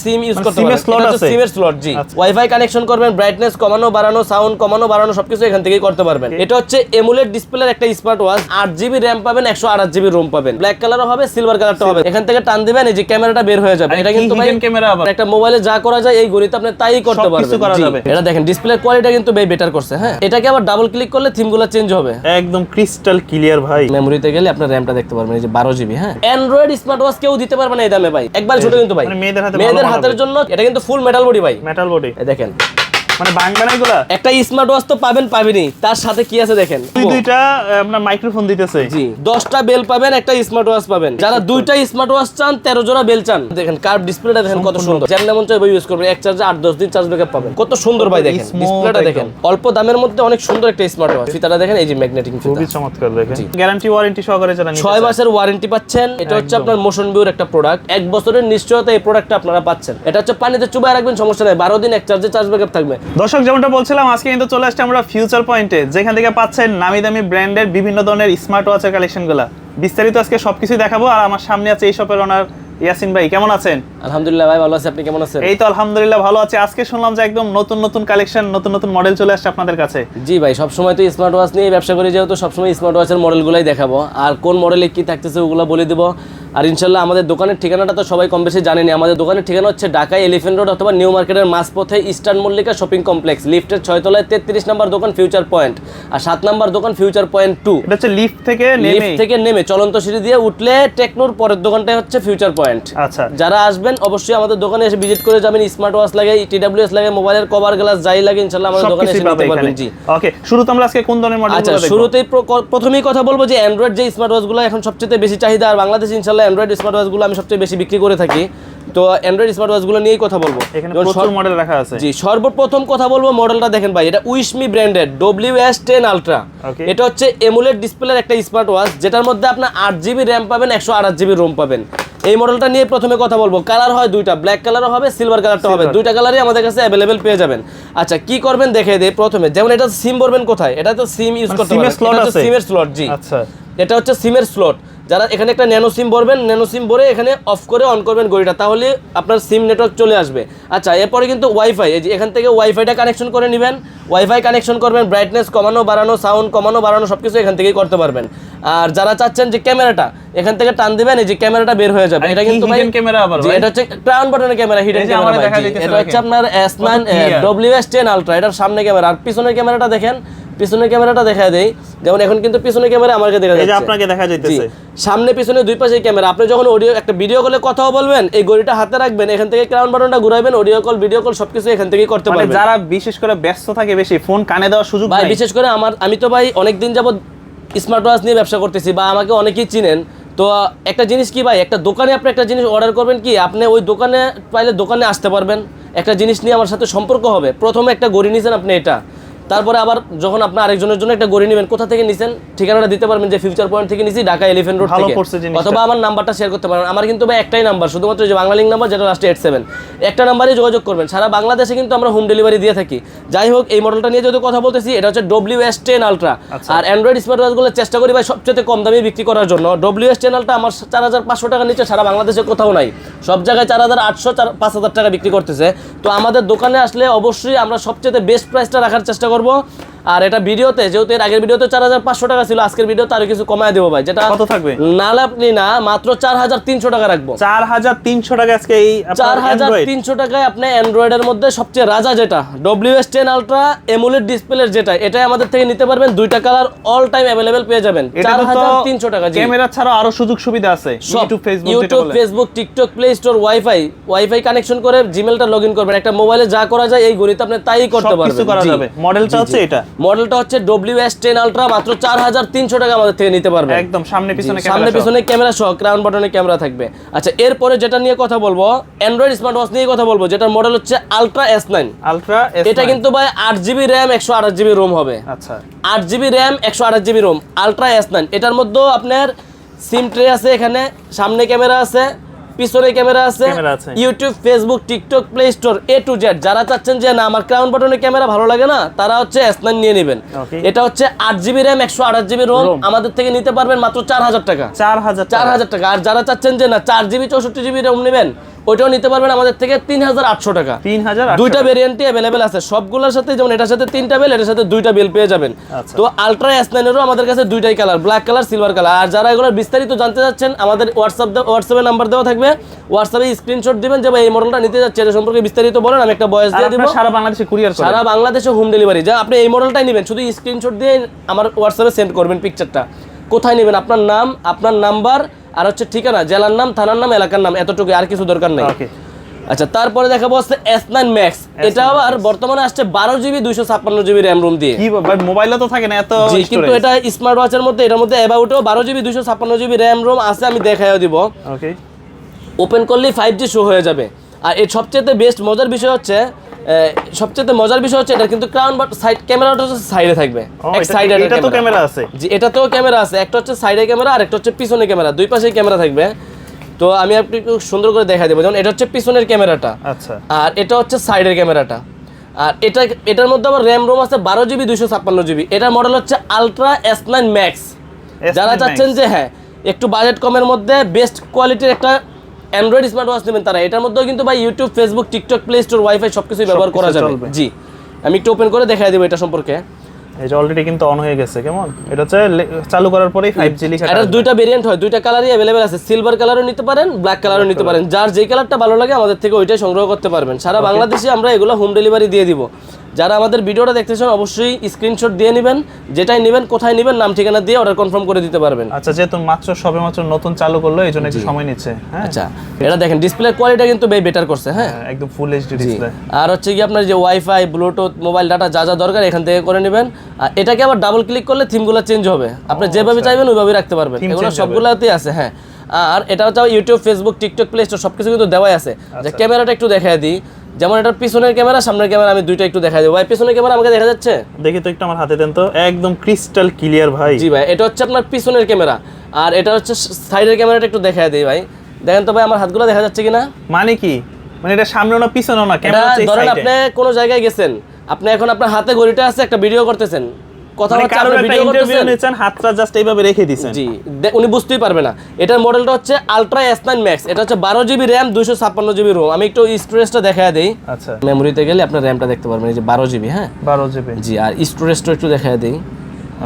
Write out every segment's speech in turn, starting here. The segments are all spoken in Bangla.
সিম ইউজ করতে পারবেন। এটা হচ্ছে সিমের স্লট। জি, ওয়াইফাই কানেকশন করবেন, ব্রাইটনেস কমানো বাড়ানো, সাউন্ড কমানো বাড়ানো সবকিছু এখান থেকেই করতে পারবেন। এটা হচ্ছে এমুলেট ডিসপ্লের একটা স্মার্ট ওয়াচ। 8GB র‍্যাম পাবেন, 128GB রোম পাবেন। ব্ল্যাক কালারও হবে, সিলভার কালারটা হবে। এখান থেকে টান দিবেন, এই যে ক্যামেরাটা বের হয়ে যাবে। এটা কিন্তু ভাই ক্যামেরা আবার একটা মোবাইলে যা করা যায় এই ঘড়িতে আপনি তাই করতে পারবেন। এটা দেখেন ডিসপ্লের কোয়ালিটি কিন্তু বেটার করছে। হ্যাঁ, এটাকে আবার ডাবল ক্লিক করলে থিমগুলো চেঞ্জ হবে, একদম ক্রিস্টাল ক্লিয়ার ভাই। মেমোরিতে গেলে আপনার র‍্যামটা দেখতে পারবেন, এই যে 12GB। হ্যাঁ, অ্যান্ড্রয়েড স্মার্ট ওয়াচ কেউ দিতে পারবে না এই দামে ভাই, একবার ছোট কিন্তু ভাই, মানে মেয়েদের হাতের জন্য। এটা কিন্তু ফুল মেটাল বডি ভাই, মেটাল বডি। দেখেন মানে ভাঙবে না এগুলা। একটা স্মার্ট ওয়াচ তো পাবেনই, তার সাথে কি আছে দেখেন, দুইটা আপনার মাইক্রোফোন দিতেছে। জি, 10টা বেল পাবেন, একটা স্মার্ট ওয়াচ পাবেন। যারা দুইটা স্মার্ট ওয়াচ চান, 13 জোড়া বেল চান, দেখেন কার্ভ ডিসপ্লেটা দেখেন কত সুন্দর। যেমন মন চাই ইউজ করবেন, এক চার্জে 8-10 দিন চার্জ ব্যাকআপ পাবেন। কত সুন্দর ভাই, দেখেন ডিসপ্লেটা দেখেন, অল্প দামের মধ্যে অনেক সুন্দর একটা স্মার্ট ওয়াচ। ফিতাটা দেখেন, এই যে ম্যাগনেটিক ফিতা, খুবই চমৎকার। দেখেন গ্যারান্টি ওয়ারেন্টি সহকারে যারা নিতে 6 মাসের ওয়ারেন্টি পাচ্ছেন। এটা হচ্ছে আপনার মোশন ভিউর একটা প্রোডাক্ট, 1 বছরের নিশ্চয়তা এই প্রোডাক্টটা আপনারা পাচ্ছেন। এটা হচ্ছে পানিতে চুবায় রাখবেন, সমস্যা নাই, 12 দিন এক চার্জে চার্জ ব্যাকআপ থাকবে। দর্শক যেমনটা বলছিলাম, আজকে কিন্তু চলে আসছে আমরা ফিউচার পয়েন্টে, যেখান থেকে পাচ্ছেন নামি দামি ব্র্যান্ডের বিভিন্ন ধরনের স্মার্ট ওয়াচের কালেকশনগুলো। বিস্তারিত আজকে সবকিছু দেখাবো। আর আমার সামনে আছে এই শপের ওনার ইয়াসিন ভাই। কেমন আছেন? আলহামদুলিল্লাহ ভাই, ভালো আছি। আপনি কেমন আছেন? এই তো আলহামদুলিল্লাহ ভালো আছি। আজকে শুনলাম যে একদম নতুন কালেকশন, নতুন মডেল চলে আসছে আপনাদের কাছে। জি ভাই, সবসময় তো স্মার্ট ওয়াচ নিয়ে ব্যবসা করি, যেহেতু সবসময় স্মার্ট ওয়াচের মডেলগুলাই দেখাবো, আর কোন মডেলে কি থাকতেছে ওগুলো বলে দেবো। আর ইনশাল্লাহ আমাদের দোকানের ঠিকানাটা তো সবাই কম বেশি জানেনি। আমাদের দোকানের ঠিকানা হচ্ছে ঢাকা এলিফ্যান্ট রোড অথবা নিউ মার্কেটের মাঝপথে ইস্টার্ন মল্লিকা শপিং কমপ্লেক্স, লিফটের 6 তলায় 33 নম্বর দোকান ফিউচার পয়েন্ট, আর 7 নম্বর দোকান ফিউচার পয়েন্ট 2। এটা হচ্ছে লিফট থেকে নেমে চলন্ত সিঁড়ি দিয়ে উঠলে টেকনোর পরের দোকানটাই হচ্ছে ফিউচার পয়েন্ট। আচ্ছা, যারা আসবেন অবশ্যই আমাদের দোকানে এসে ভিজিট করে যাবেন। স্মার্ট ওয়াচ লাগে, TWS লাগে, মোবাইলের কভার গ্লাস যাই লাগে, ইনশাআল্লাহ আমাদের দোকানে এসে নিতে পারবেন। জি, ওকে, শুরুতে আমরা আজকে কোন ধরনের মডেলগুলো দেখব? আচ্ছা, শুরুতেই প্রথমেই কথা বলবো যে অ্যান্ড্রয়েড যে স্মার্ট ওয়াচগুলো এখন সবচেয়ে বেশি চাহিদা, আর বাংলাদেশে ইনশাআল্লাহ অ্যান্ড্রয়েড স্মার্ট ওয়াচগুলো আমি সবচেয়ে বেশি বিক্রি করে থাকি। তো অ্যান্ড্রয়েড স্মার্ট ওয়াচগুলো নিয়েই কথা বলবো। এখানে প্রচুর মডেল রাখা আছে। জি, সর্বপ্রথম কথা বলবো মডেলটা দেখেন ভাই, এটা উইশমি ব্র্যান্ডের WS10 আলট্রা। এটা হচ্ছে এমুলেট ডিসপ্লের একটা স্মার্ট ওয়াচ, যেটার মধ্যে আপনার 8GB র‍্যাম পাবেন, 128GB রোম পাবেন। এই মডেলটা নিয়ে প্রথমে কথা বলবো। কালার হয় দুইটা, ব্ল্যাক কালারও হবে, সিলভার কালারটা হবে, দুইটা কালারই আমাদের কাছে অ্যাভেলেবেল পেয়ে যাবেন। আচ্ছা, কি করবেন দেখে দেই। প্রথমে যেমন এটা সিম ভরবেন কোথায়, এটা তো সিম ইউজ করতে পারবেন, এটা হচ্ছে সিমের স্লট। জি, আচ্ছা, এটা হচ্ছে সিমের স্লট। যারা এখানে একটা ন্যানো সিম ভরবেন, ন্যানো সিম ভরে এখানে অফ করে অন করবেন ঘড়িটা, তাহলে আপনার সিম নেটওয়ার্ক চলে আসবে। আচ্ছা, এরপরে কিন্তু ওয়াইফাই, এই যে এখান থেকে ওয়াইফাইটা কানেকশন করে নেবেন, ওয়াইফাই কানেকশন করবেন, ব্রাইটনেস কমানো বাড়ানো, সাউন্ড কমানো বাড়ানো সবকিছু এখান থেকেই করতে পারবেন। আর যারা চাচ্ছেন যে ক্যামেরাটা, এখান থেকে টান দিবেন, এই যে ক্যামেরাটা বের হয়ে যাবে। এটা কিন্তু ভাই ক্যামেরা আবার ভাই, এটা হচ্ছে ক্রাউন বাটনের ক্যামেরা, হিডেন ক্যামেরা ভাই। এটা হচ্ছে আপনার S9 WS10 আলট্রা, এটার সামনে ক্যামেরা। আর পিছনের ক্যামেরাটা দেখেন, পিছনের ক্যামেরাটা দেখা দেই। যেমন এখন কিন্তু পিছনের ক্যামেরা আমাকে দেখা যাচ্ছে, এই যে আপনাকে দেখা যাইতেছে। সামনে পিছনে দুই পাশে ক্যামেরা। আপনি যখন অডিও একটা ভিডিও কলে কথাও বলবেন, এই ঘড়িটা হাতে রাখবেন, এখান থেকে ক্রাউন বাটনটা ঘুরাবেন, অডিও কল ভিডিও কল সবকিছু এখান থেকেই করতে পারবেন। যারা বিশেষ করে ব্যস্ত থাকে, বেশি ফোন কানে দেওয়ার সুযোগ নাই। বিশেষ করে আমি তো ভাই অনেকদিন যাবত স্মার্ট ওয়াচ নিয়ে ব্যবসা করতেছি, বা আমাকে অনেকেই চিনেন। তো একটা জিনিস কি ভাই, একটা দোকানে আপনি একটা জিনিস অর্ডার করবেন, কি আপনি ওই দোকানে পাইলে দোকানে আসতে পারবেন, একটা জিনিস নিয়ে আমার সাথে সম্পর্ক হবে। প্রথমে একটা ঘড়ি নিয়েছেন আপনি, এটা তারপরে আবার যখন আপনি আরেকজনের জন্য একটা ঘড়ি নেবেন, কোথা থেকে নিছেন ঠিকানাটা দিতে পারবেন, যে ফিউচার পয়েন্ট থেকে নিছি, ঢাকা এলিফ্যান্ট রোড থেকে, অথবা আমার নাম্বারটা শেয়ার করতে পারেন। আমার কিন্তু ভাই একটাই নাম্বার, শুধুমাত্র যে বাংলা লিঙ্ক নাম্বার, যেটা লাস্টে 87, একটা নাম্বারেই যোগাযোগ করবেন। সারা বাংলাদেশে কিন্তু আমরা হোম ডেলিভারি দিয়ে থাকি। যাই হোক, এই মডেলটা নিয়ে যদি কথা বলতেছি, এটা হচ্ছে WS10 আলট্রা। আর অ্যান্ড্রয়েড স্মার্ট ওয়াচগুলো চেষ্টা করি ভাই সবচেয়ে কম দামে বিক্রি করার জন্য। WS10 আলট্রা আমার 4500 টাকার নিচে সারা বাংলাদেশে কোথাও নাই, সব জায়গায় 4800 5000 টাকা বিক্রি করতেছে। তো আমাদের দোকানে আসলে অবশ্যই আমরা সবচেয়ে বেস্ট প্রাইসটা রাখার চেষ্টা করব। আর এটা ভিডিওতে, যেহেতু এর আগের ভিডিওতে 4500 টাকা ছিল, আজকের ভিডিওতে আরো কিছু কমায় দেবো ভাই। যেটা কত থাকবে? নালে আপনি না, মাত্র 4300 টাকা রাখবো। 4300 টাকা আজকে এই 4300 টাকায় আপনি অ্যান্ড্রয়েডের মধ্যে সবচেয়ে রাজা যেটা WS10 আলট্রা এমুলেট ডিসপ্লের যেটা, এটাই আমাদের থেকে নিতে পারবেন। দুইটা কালার অল টাইম अवेलेबल পেয়ে যাবেন 4300 টাকা। ক্যামেরা ছাড়া আরো সুযোগ সুবিধা আছে, YouTube Facebook TikTok play store wifi connection করে জিমেলটা লগইন করবেন। একটা মোবাইলে যা করা যায় এই ঘড়িতে আপনি তাই করতে পারবেন, সবকিছু করা যাবে। মডেলটা হচ্ছে এটা, মডেলটা হচ্ছে WS10 আলট্রা, মাত্র 4300 টাকা আমাদের থেকে নিতে পারবেন। একদম সামনে পিছনে ক্যামেরা সহ ক্রাউন বাটনের ক্যামেরা থাকবে। আচ্ছা, এরপরে যেটা নিয়ে কথা বলবো, অ্যান্ড্রয়েড স্মার্ট ওয়াচ নিয়ে কথা বলবো, যেটার মডেল হচ্ছে আলট্রা S9। এটা কিন্তু ভাই 8GB র‍্যাম 128GB রোম হবে। আচ্ছা, 8GB RAM 128GB Rome, ultra S9। এটার মধ্যেও আপনার সিম ট্রে আছে, এখানে সামনে ক্যামেরা আছে, পিছনে ক্যামেরা আছে, YouTube Facebook TikTok play store A to Z। যারা চাচ্ছেন যে না আমার ক্রাউন বাটনের ক্যামেরা ভালো লাগে না, তারা হচ্ছে S9 নিয়ে নেবেন। এটা হচ্ছে 8GB র‍্যাম 128GB রোম, আমাদের থেকে নিতে পারবেন মাত্র 4000 টাকা। 4000 টাকা। আর যারা চাচ্ছেন যে না 4GB 64GB রোম নেবেন, ওইটাও নিতে পারবেন আমাদের থেকে 3800 টাকা। 3800 দুইটা ভেরিয়েন্টই अवेलेबल আছে সবগুলোর সাথে, যেমন এটার সাথে 3টা বেল, এটার সাথে 2টা বেল পেয়ে যাবেন। তো আলট্রা S9 এরও আমাদের কাছে দুইটাই colour, black colour, silver colour. আর যারা এগুলোর বিস্তারিত জানতে চাচ্ছেন আমাদের হোয়াটসঅ্যাপে নাম্বার দেওয়া থাকবে, হোয়াটসঅ্যাপে স্ক্রিনশট দিবেন যে ভাই এই মডেলটা নিতে যাচ্ছে, এটা সম্পর্কে বিস্তারিত বলেন, আমি একটা ভয়েস দিয়ে দিব। সারা বাংলাদেশে কুরিয়ার করেন? সারা বাংলাদেশে হোম ডেলিভারি। যা আপনি এই মডেলটাই নেবেন, শুধু স্ক্রিনশট দিয়ে আমার হোয়াটসঅ্যাপে সেন্ড করবেন পিকচারটা, কোথায় নেবেন, আপনার নাম, আপনার নাম্বার, আর হচ্ছে ঠিকানা, জেলার নাম, থানার নাম, এলাকার নাম, এতটুকু, আর কিছু দরকার নেই। আচ্ছা, তারপরে দেখাবো হচ্ছে S9 Max। এটা আবার বর্তমানে আসছে 12GB 256GB র্যাম রোম দিয়ে। কি ভাই, মোবাইলে তো থাকে না এত স্টোরেজ? কিন্তু এটা স্মার্ট ওয়াচের মধ্যে, এটার মধ্যে অ্যাবাউটও 12GB 256GB র্যাম রোম আছে, আমি দেখাইও দিব। ওকে, ওপেন করলেই 5G শো হয়ে যাবে। আর এর সবচেয়ে মজার বিষয় হচ্ছে এটা কিন্তু ক্রাউন বাট সাইড ক্যামেরাটা হচ্ছে সাইডে থাকবে, এক সাইডে। এটা তো ক্যামেরা আছে? জি, এটাতেও ক্যামেরা আছে, একটা হচ্ছে সাইডে ক্যামেরা আর একটা হচ্ছে পিছনে ক্যামেরা, দুই পাশেই ক্যামেরা থাকবে। তো আমি আপনি একটু সুন্দর করে দেখাই দেবো, যেমন এটা হচ্ছে পিছনের ক্যামেরাটা, আচ্ছা, আর এটা হচ্ছে সাইডের ক্যামেরাটা। আর এটার মধ্যে আবার র্যাম রোম আছে 12GB 256GB। এটার মডেল হচ্ছে আলট্রা S9 Max। যারা চাচ্ছেন যে হ্যাঁ একটু বাজেট কমের মধ্যে বেস্ট কোয়ালিটির একটা অ্যান্ড্রয়েড স্মার্ট ওয়াচ নেবেন, তারা এটার মধ্যেও কিন্তু ভাই YouTube, Facebook, TikTok, play store, wifi সবকিছু ব্যবহার করা যাবে। জি, আমি একটু ওপেন করে দেখাই দেবো এটা সম্পর্কে। এই যে অলরেডি কিন্তু অন হয়ে গেছে। কেমন? এটা হচ্ছে চালু করার পরেই 5G লেখা। এটার দুইটা ভেরিয়েন্ট হয়, দুইটা কালারই अवेलेबल আছে, সিলভার কালারও নিতে পারেন, ব্ল্যাক কালারও নিতে পারেন। যার যেই কালারটা ভালো লাগে আমাদের থেকে ওইটাই সংগ্রহ করতে পারবেন। সারা বাংলাদেশে আমরা এগুলো হোম ডেলিভারি দিয়ে দিব। যারা আমাদের ভিডিওটা দেখতেছেন অবশ্যই স্ক্রিনশট দিয়ে নেবেন, যেটাই নেবেন, কোথায় নেবেন, নাম ঠিকানা দিয়ে অর্ডার কনফার্ম করে দিতে পারবেন। আচ্ছা, যেহেতু সবেমাত্র নতুন চালু করলো এই জন্য একটু সময় নিচ্ছে। হ্যাঁ, আচ্ছা, এটা দেখেন ডিসপ্লের কোয়ালিটি কিন্তু বেটার করছে। হ্যাঁ, একদম ফুল এইচডি ডিসপ্লে। আর হচ্ছে কি আপনার যে ওয়াইফাই, ব্লুটুথ, মোবাইল ডাটা যা যা দরকার এখান থেকে করে নেবেন। আর এটাকে আবার ডাবল ক্লিক করলে থিমগুলো চেঞ্জ হবে, আপনি যেভাবে চাইবেন ওইভাবেই রাখতে পারবেন। এগুলো সবগুলোতেই আছে। হ্যাঁ, আর এটা হচ্ছে YouTube, Facebook, TikTok, play store সবকিছু কিন্তু দেওয়াই আছে। যে ক্যামেরাটা একটু দেখাই দিই, যেমন এটার পিছনের ক্যামেরা, সামনের ক্যামেরা, আমি দুইটা একটু দেখাই দেবো। ভাই পিছনের ক্যামেরা আমাকে দেখা যাচ্ছে? দেখি তো একটু আমার হাতে দেন তো, একদম ক্রিস্টাল ক্লিয়ার ভাই। জি ভাই, এটা হচ্ছে আপনার পিছনের ক্যামেরা, আর এটা হচ্ছে সাইডের ক্যামেরাটা একটু দেখাই দিই ভাই। দেখেন তো ভাই আমার হাতগুলো দেখা যাচ্ছে কিনা? মানে কি, মানে এটা সামনেও না পিছনেও না, ক্যামেরা হচ্ছে ধরেন আপনি কোনো জায়গায় গেছেন, আপনি এখন আপনার হাতে ঘড়িটা আছে, একটা ভিডিও করতেছেন, কথা হচ্ছে আপনি ভিডিও করতেছেন, হাতটা জাস্ট এইভাবে রেখে দিয়েছেন। জি, উনি বুঝতেই পারবে না। এটার মডেলটা হচ্ছে আলট্রা S9 Max। এটা হচ্ছে 12GB RAM 256GB ROM। আমি একটু স্টোরেজটা দেখায় দেই। আচ্ছা, মেমোরিতে গেলে আপনার র্যামটা দেখতে পারবেন, এই যে 12GB। হ্যাঁ, 12GB। জি, আর স্টোরেজটা একটু দেখায় দেই।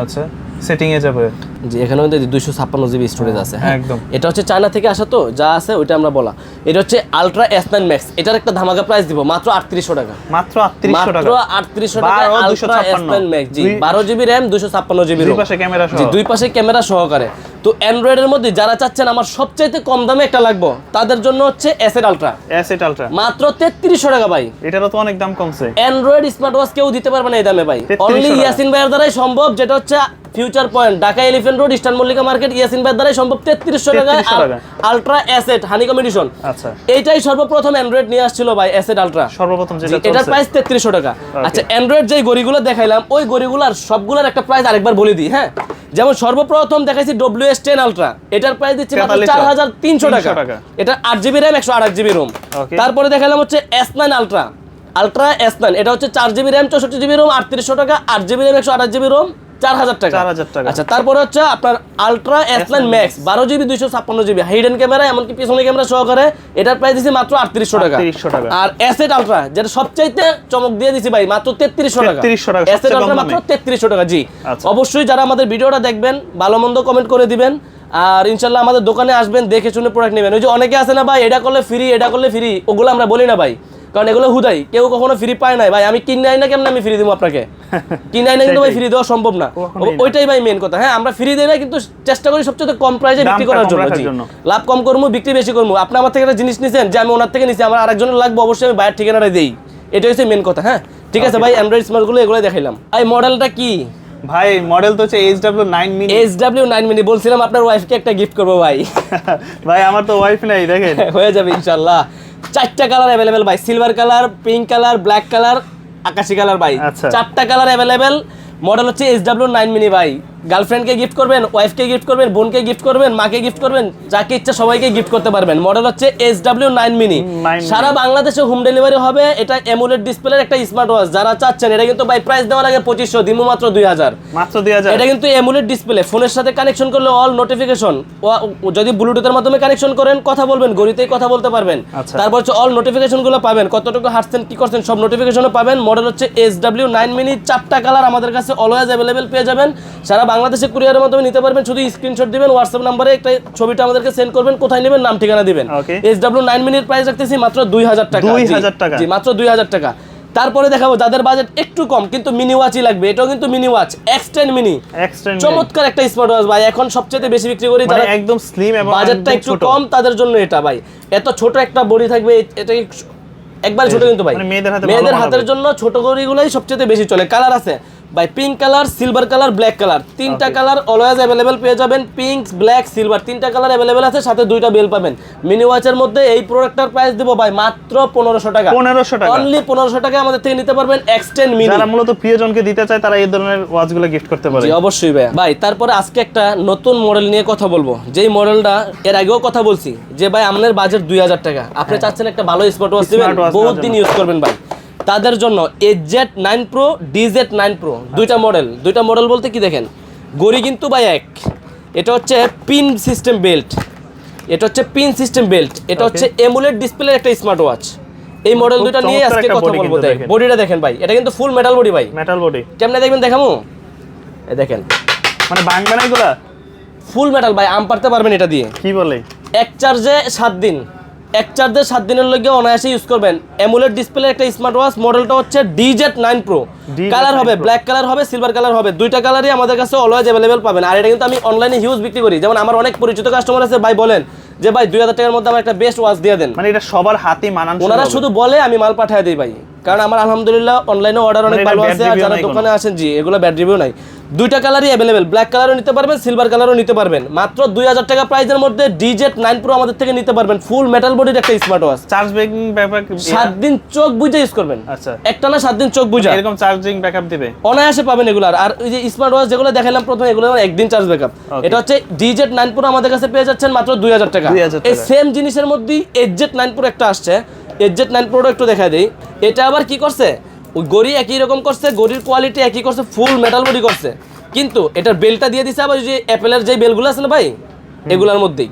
আচ্ছা, সেটিং এ যাবে। জি, এখানে মধ্যে 256GB স্টোরেজ আছে। হ্যাঁ, একদম। এটা হচ্ছে চায়না থেকে আসা, তো যা আছে ওইটা আমরা বলা। এটা হচ্ছে আলট্রা S9 Max। এটার একটা ধামাকা প্রাইস দিব মাত্র 3800 টাকা। মাত্র 3800 টাকা? মাত্র 3800 টাকা আলট্রা S9 Max। জি, 12GB RAM 256GB ROM। দুই পাশে ক্যামেরা সহ। জি, দুই পাশে ক্যামেরা সহকারে। তো অ্যান্ড্রয়েডের মধ্যে যারা চাচ্ছেন আমার সবচাইতে কম দামে একটা লাগবে, তাদের জন্য হচ্ছে S8 Ultra। S8 Ultra মাত্র 3300 টাকা ভাই। এটারও তো অনেক দাম কমছে। অ্যান্ড্রয়েড স্মার্ট ওয়াচ কেউ দিতে পারবে না এই দামে ভাই, অনলি ইয়াসিন ভাইয়ের দ্বারাই সম্ভব। যেটা হচ্ছে future point, Dhaka elephant road, eastern Mallika market, Yasin ভাইয়ের দ্বারাই সম্ভব। 3300 টাকা আলট্রা S8 হানিকম এডিশন। আচ্ছা, এইটাই সর্বপ্রথম অ্যান্ড্রয়েড নিয়ে আসছিল ভাই, S8 Ultra সর্বপ্রথম যেটা চলছে। এটার প্রাইস 3300 টাকা। আচ্ছা, অ্যান্ড্রয়েড যেই ঘড়িগুলো দেখাইলাম ওই ঘড়িগুলোর সবগুলোর একটা প্রাইস আরেকবার বলে দিই। হ্যাঁ, যেমন সর্বপ্রথম দেখাইছি WS10 Ultra, এটার প্রাইস দিচ্ছি মাত্র 4300 টাকা। এটা 8GB RAM 128GB ROM। তারপরে দেখালাম হচ্ছে S9 Ultra, আলট্রা S9। এটা হচ্ছে 4GB RAM 64GB ROM 3800 টাকা, 8GB RAM 128GB ROM 4000 টাকা। আচ্ছা, তারপরে হচ্ছে আপনার ultra S9 Max 12GB 256GB hidden camera, এমনকি পিছনের ক্যামেরা সহকারে। এটার প্রাইস দিছি মাত্র 3800 টাকা। আর S8 Ultra যেটা সবচাইতে চমক দিয়ে দিছি ভাই, মাত্র 3300 টাকা। S8 Ultra মাত্র 3300 টাকা। জি, অবশ্যই যারা আমাদের ভিডিওটা দেখবেন ভালো মন্দ কমেন্ট করে দিবেন, আর ইনশাল্লাহ আমাদের দোকানে আসবেন, দেখে শুনে প্রোডাক্ট নেবেন। ওই যে অনেকে আছে না ভাই, এটা করলে ফ্রি, এটা করলে ফ্রি, ওগুলো আমরা বলি না ভাই, কারণ এগুলো হুদাই, কেউ কখনো ফ্রি পায় নাই ভাই। আমি কিনে আই না, কেমন আমি ফ্রি দিব আপনাকে? কিনে আই না কিন্তু ভাই ফ্রি দেওয়া সম্ভব না, ওইটাই ভাই মেন কথা। হ্যাঁ, আমরা ফ্রি দেই না, কিন্তু চেষ্টা করি সবচেয়ে কম প্রাইসে বিক্রি করার জন্য। লাভ কম করবো, বিক্রি বেশি করবো। আপনি আমার থেকে একটা জিনিস নিছেন, যে আমি ওনার থেকে নিছি, আমার আরেকজনের লাগবে, অবশ্যই আমি বাইরের ঠিকানাটা দেই। এটা হচ্ছে মেন কথা। হ্যাঁ, ঠিক আছে ভাই, অ্যান্ড্রয়েড স্মার্টগুলো এগুলো দেখাইলাম। এই মডেলটা কি ভাই? মডেল তো হচ্ছে HW9 mini। HW9 mini বলছিলাম আপনার ওয়াইফকে একটা গিফট করবো ভাই। ভাই আমার তো ওয়াইফ নাই, দেখেন। হয়ে যাবে ইনশাআল্লাহ। 4টা কালার अवेलेबल ভাই, silver colour, pink colour, black colour, আকাশি কালার ভাই। 4টা কালার अवेलेबल। মডেল হচ্ছে HW9 mini ভাই। গার্লফ্রেন্ডকে গিফট করবেন, ওয়াইফকে গিফট করবেন, বোনকে গিফট করবেন, মাকে গিফট করবেন, যাকে ইচ্ছা সবাইকে গিফট করতে পারবেন। মডেল হচ্ছে SW9 মিনি, সারা বাংলাদেশে হোম ডেলিভারি হবে। এটা অ্যামোলেড ডিসপ্লের একটা স্মার্ট ওয়াচ, যারা চাচ্ছেন এটা কিন্তু বাই প্রাইস দেওয়ার আগে 2500 দিমু মাত্র 2000। মাত্র 2000। এটা কিন্তু অ্যামোলেড ডিসপ্লে, ফোনের সাথে কানেকশন করলে অল নোটিফিকেশন, যদি ব্লুটুথের মাধ্যমে কানেকশন করেন কথা বলবেন, ঘড়িতেই কথা বলতে পারবেন। তারপর হচ্ছে অল নোটিফিকেশন গুলো পাবেন, কতটুকু হাঁটছেন কি করছেন সব নোটিফিকেশনও পাবেন। মডেল হচ্ছে SW9 মিনি, 4টা কালার আমাদের কাছে অলওয়েজ অ্যাভেলেবেল পেয়ে যাবেন। সারা বাংলাদেশে কুরিয়ারের মাধ্যমে নিতে পারবেন, শুধু স্ক্রিনশট দিবেন, হোয়াটসঅ্যাপ নাম্বারে একটা ছবিটা আমাদেরকে সেন্ড করবেন, কোথায় নেবেন নাম ঠিকানা দিবেন। SW9 মিনির প্রাইস রাখতেছি মাত্র 2000 টাকা। 2000 টাকা, জি মাত্র 2000 টাকা। তারপরে দেখাবো যাদের বাজেট একটু কম কিন্তু মিনি ওয়াচই লাগবে, এটাও কিন্তু মিনি ওয়াচ X10 মিনি, চমৎকার একটা স্মার্ট ওয়াচ ভাই, এখন সবচেয়ে বেশি বিক্রি করি যারা একদম স্লিম এবং বাজেটটা একটু কম তাদের জন্য এটা ভাই। এত ছোট একটা বডি থাকবে, এটা একবার ছোট কিন্তু ভাই মেয়েদের হাতের জন্য ছোট ঘড়িগুলোই সবচেয়ে বেশি চলে। কালার আছে ভাই, pink colour, silver colour, black colour, তিনটা কালার অলওয়েজ অ্যাভেলেবেল পেয়ে যাবেন। পিঙ্ক, ব্ল্যাক, সিলভার তিনটা কালার অ্যাভেলেবেল আছে, সাথে দুইটা বেল পাবেন। মিনি ওয়াচের মধ্যে এই প্রোডাক্টটার প্রাইস দেবো ভাই মাত্র 1500 টাকা। 1500 টাকা, অনলি 1500 টাকা আমাদের থেকে নিতে পারবেন X10 মিনি। যারা মূলত প্রিয়জনকে দিতে চায় তারা এই ধরনের ওয়াচগুলো গিফট করতে পারে। জি অবশ্যই ভাই। ভাই তারপরে আজকে একটা নতুন মডেল নিয়ে কথা বলবো, যেই মডেলটা এর আগেও কথা বলছি যে ভাই আপনার বাজেট 2000 টাকা, আপনি চাচ্ছেন একটা ভালো স্মার্ট ওয়াচ দিবেন, বহুত দিন ইউজ করবেন ভাই, তাদের জন্য SZ9 Pro, DZ9 Pro, দুইটা মডেল বলতে কি দেখেন, গড়ি কিন্তু ভাই এক। এটা হচ্ছে পিন সিস্টেম বেল্ট, এটা হচ্ছে অ্যামোলেড ডিসপ্লের একটা স্মার্ট ওয়াচ। এই মডেল দুটো নিয়ে আজকে কথা বলবো। বডিটা দেখেন ভাই, এটা কিন্তু ফুল মেটাল বডি ভাই, মেটাল বডি। কেমনে দেখবেন দেখামু, এই দেখেন, মানে ভাঙবে না এগুলা, ফুল মেটাল ভাই, আম পারতে পারবেন এটা দিয়ে। কি বলে, এক চার্জে 7 দিন, এক চার্জে 7 দিনের লগে অনায়াসে ইউজ করবেন। অ্যামোলেড ডিসপ্লে একটা স্মার্ট ওয়াচ, মডেলটা হচ্ছে DZ9 Pro, কালার হবে ব্ল্যাক কালার হবে, সিলভার কালার হবে, দুইটা কালারই আমাদের কাছে অলওয়েজ অ্যাভেলেবেল পাবেন। আর এটা কিন্তু আমি অনলাইনে হিউজ বিক্রি করি, যেমন আমার অনেক পরিচিত কাস্টমার আছে ভাই, বলেন যে ভাই 2000 টাকার মধ্যে আমার একটা বেস্ট ওয়াচ দিয়ে দেন, মানে এটা সবার হাতে মানানসই। ওনারা শুধু বলে, আমি মাল পাঠিয়ে দিই ভাই, কারণ আমার আলহামদুলিল্লাহ অনলাইনে অর্ডার অনেক ভালো আছে। আর যারা দোকানে আসেন, জি এগুলো ব্যাড রিভিউ নাই, দুইটা কালারই অ্যাভেলেবেল, ব্ল্যাক কালারও নিতে পারবেন, সিলভার কালারও নিতে পারবেন। মাত্র 2000 টাকা প্রাইসের মধ্যে DZ9 Pro আমাদের থেকে নিতে পারবেন, ফুল মেটাল বডির একটা স্মার্ট ওয়াচ। চার্জ ব্যাকআপ ব্যাপার 7 দিন চোখ বুজে ইউজ করবেন। আচ্ছা, একটা না 7 দিন চোখ বুজে এরকম চার্জিং ব্যাকআপ দিবে, অনায়াসে পাবেন এগুলার। আর ওই যে স্মার্ট ওয়াচ যেগুলো দেখালাম প্রথমে, এগুলো একদিন চার্জ ব্যাকআপ। এটা হচ্ছে DZ9 Pro আমাদের কাছে পেয়ে যাচ্ছেন মাত্র 2000 টাকা। এই সেম জিনিসের মধ্যেই SZ9 Pro একটা আসছে, SZ9 Pro একটু দেখাই দেই। এটা আবার কি করছে, ওই গড়ি একই রকম করছে, গড়ির কোয়ালিটি একই করছে, ফুল মেটাল বডি করছে, কিন্তু এটার বেলটা দিয়ে দিছে আবার যে অ্যাপেলের যে বেলগুলো আছে না ভাই, এগুলার মধ্যেই।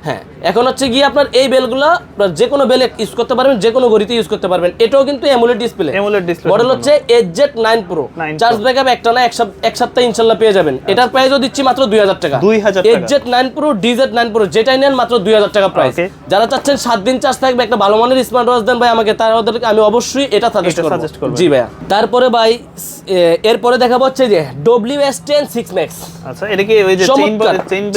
হ্যাঁ, এখন হচ্ছে গিয়ে আপনার এই বেলগুলো যে কোনো বেল ইউজ করতে পারবেন, যে কোনো ঘড়িতে ইউজ করতে পারবেন। এটাও কিন্তু অ্যামোলেড ডিসপ্লে, মডেল হচ্ছে SZ9 Pro, চার্জ ব্যাকআপ একটা না এক সপ্তাহ ইনশাআল্লাহ পেয়ে যাবেন। এটার প্রাইসও দিচ্ছি মাত্র 2000 টাকা। SZ9 Pro, DZ9 Pro যেটাই নেন মাত্র 2000 টাকা প্রাইস। যারা চাচ্ছেন 7 দিন চার্জ থাকবে, একটা ভালো মানের স্মার্ট ওয়াচ দেন ভাই আমাকে, তাদেরকে আমি অবশ্যই এটা সাজেস্ট করব। জি ভাইয়া। তারপরে ভাই এরপরে দেখাবো হচ্ছে যে WS10 6 Max। আচ্ছা, এটা কি ওই যে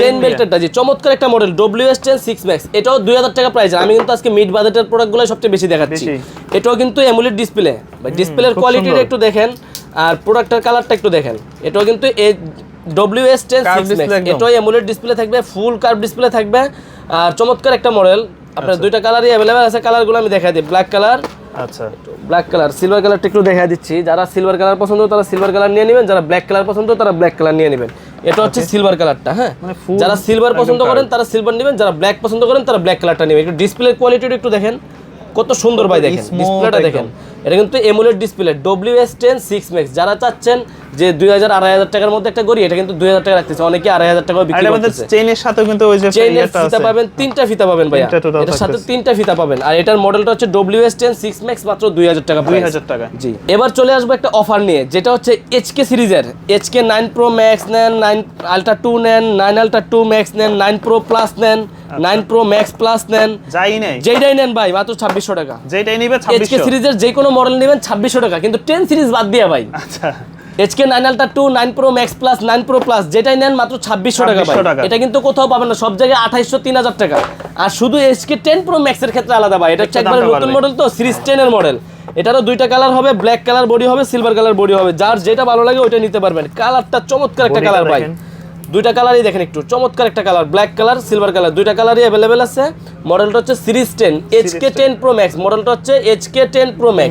চেইন বেল্টটা, জি চমৎকার একটা মডেল WS10 6 Max, এটাও 2000 টাকা প্রাইস। আমি কিন্তু আজকে মিড বাজেটের প্রোডাক্টগুলো সবচেয়ে বেশি দেখাচ্ছি। এটাও কিন্তু অ্যামোলেড ডিসপ্লে, ডিসপ্লের কোয়ালিটিটা একটু দেখেন, আর প্রোডাক্টের কালারটা একটু দেখেন। এটাও কিন্তু WS10 6 Max, এটাও অ্যামোলেড ডিসপ্লে থাকবে, ফুল কার্ভ ডিসপ্লে থাকবে, আর চমৎকার একটা মডেল। আপনার দুইটা কালারই অ্যাভেলেবেল আছে, কালারগুলো আমি দেখাই দিই। ব্ল্যাক কালার, আচ্ছা ব্ল্যাক কালার, সিলভার কালারটা একটু দেখা দিচ্ছি। যারা সিলভার কালার পছন্দ তারা সিলভার কালার নিয়ে নেবেন, যারা ব্ল্যাক কালার পছন্দ তারা ব্ল্যাক কালার নিয়ে নেবেন। এটা হচ্ছে সিলভার কালারটা। হ্যাঁ, যারা সিলভার পছন্দ করেন তারা সিলভার নেবেন, যারা ব্ল্যাক পছন্দ করেন তারা ব্ল্যাক কালারটা নেবেন। একটু ডিসপ্লের কোয়ালিটিটা একটু দেখেন, কত সুন্দর ভাই, দেখেন ডিসপ্লেটা দেখেন। এটা কিন্তু অ্যামোলেড ডিসপ্লে WS10 6 Max। যারা চাচ্ছেন যে 2000-2500 টাকার মধ্যে একটা গড়ি, এটা কিন্তু 2000 টাকা রাখতেছে, অনেকে 2500 টাকাও বিক্রি করতেছে। চেইনের সাথে কিন্তু ওই যে চেইনের ফিতা পাবেন, 3টা ফিতা পাবেন ভাই, এটার সাথে 3টা ফিতা পাবেন। আর এটার মডেলটা হচ্ছে WS10 6 Max, মাত্র 2000 টাকা। 2000 টাকা। জি, এবার চলে আসবো একটা অফার নিয়ে, যেটা হচ্ছে HK সিরিজের। HK9 Pro Max নেন, 9 Ultra 2 নেন, 9 Ultra 2 Max নেন, 9 Pro Plus নেন, 9 Pro Max Plus নেন, যেটাই নেন ভাই মাত্র 2600 টাকা। যেটাই নিবে 2600। HK সিরিজের যে কোনো মডেল নেবেন 2600 টাকা, কিন্তু 10 সিরিজ বাদ দিয়ে ভাই। আচ্ছা, HK9 Ultra 2, 9 Pro Max Plus, 9 Pro Plus যেটাই নেন মাত্র 2600 টাকা ভাই। এটা কিন্তু কোথাও পাবেন না, সব জায়গায় 2800-3000 টাকা। আর শুধু HK10 Pro Max এর ক্ষেত্রে আলাদা ভাই, এটা হচ্ছে একবারে নতুন মডেল তো, সিরিজ 10 এর মডেল। এটারও দুইটা কালার হবে, ব্ল্যাক কালার বডি হবে, সিলভার কালার বডি হবে, যার যেটা ভালো লাগে ওইটা নিতে পারবেন। কালারটা চমৎকার একটা কালার ভাই, দুইটা কালারই দেখেন একটু চমৎকার একটা colour, black colour, silver colour, দুইটা কালারই অ্যাভেলেবেল আছে। মডেলটা হচ্ছে সিরিজ 10, HK10 Pro Max, মডেলটা হচ্ছে HK10 Pro Max।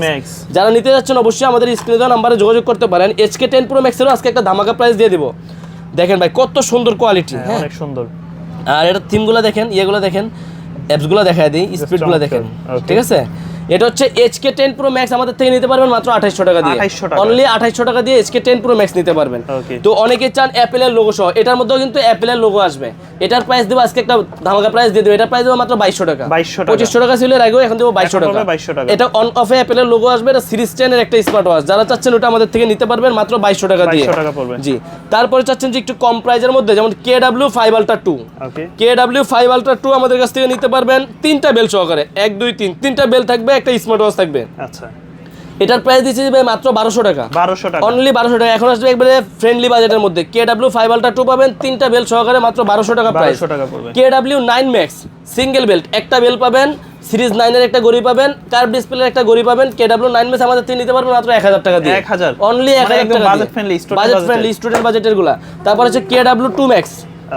যারা নিতে যাচ্ছেন অবশ্যই আমাদের স্ক্রিনে দেওয়া নম্বরে যোগাযোগ করতে পারেন। HK10 Pro Max এরও আজকে একটা ধামাকা প্রাইস দিয়ে দিব। দেখেন ভাই কত সুন্দর কোয়ালিটি, হ্যাঁ অনেক সুন্দর। আর এটা থিমগুলো দেখেন, ইয়েগুলো দেখেন, অ্যাপসগুলো দেখায় দিই, স্পিডগুলো দেখেন, ঠিক আছে। এটা হচ্ছে HK10 Pro Max আমাদের থেকে নিতে পারবেন মাত্র 2800 টাকা দিয়ে, অনলি 2800 টাকা দিয়ে HK10 Pro Max নিতে পারবেন। তো অনেকে চান অ্যাপেলের লোগো সহ, এটার মধ্যেও কিন্তু অ্যাপেলের লোগো আসবে। এটার প্রাইস দেবো আজকে একটা ধামাকা প্রাইস দিয়ে দেবো, এটার প্রাইস দেবো মাত্র 2200 টাকা। 2500 টাকা ছিল এর আগেও, এখন দেবো 2200 টাকা। এটা অন অফে অ্যাপেলের লোগো আসবে, এটা সিরিজ 10 এর একটা স্মার্ট ওয়াচ, যারা চাচ্ছেন ওটা আমাদের থেকে নিতে পারবেন মাত্র 2200 টাকা দিয়ে। জি, তারপরে চাচ্ছেন যে একটু কম প্রাইজের মধ্যে, যেমন KW5 Ultra 2, KW5 Ultra 2 আমাদের কাছ থেকে নিতে পারবেন 3টা বেল সহকারে, 1 2 3 3টা বেল থাকবে, একটা স্মার্ট ওয়াচ থাকবে। আচ্ছা, এটার প্রাইস দিচ্ছি ভাই মাত্র 1200 টাকা, 1200 টাকা, অনলি 1200 টাকা। এখন আসবে একবারে ফ্রেন্ডলি বাজেটের মধ্যে, KW5 Ultra 2 পাবেন 3টা বেল সহকারে মাত্র 1200 টাকা price. KW9 Max single belt, একটা বেল পাবেন, সিরিজ 9 এর একটা গড়ি পাবেন, কার্ভ ডিসপ্লের একটা গড়ি পাবেন। KW9 Max আমাদের থেকে নিতে পারবেন মাত্র 1000 টাকা দিয়ে, 1000, অনলি 1000 টাকা, বাজেট ফ্রেন্ডলি স্টুডেন্ট বাজেটের গুলা। তারপর হচ্ছে KW2 Max,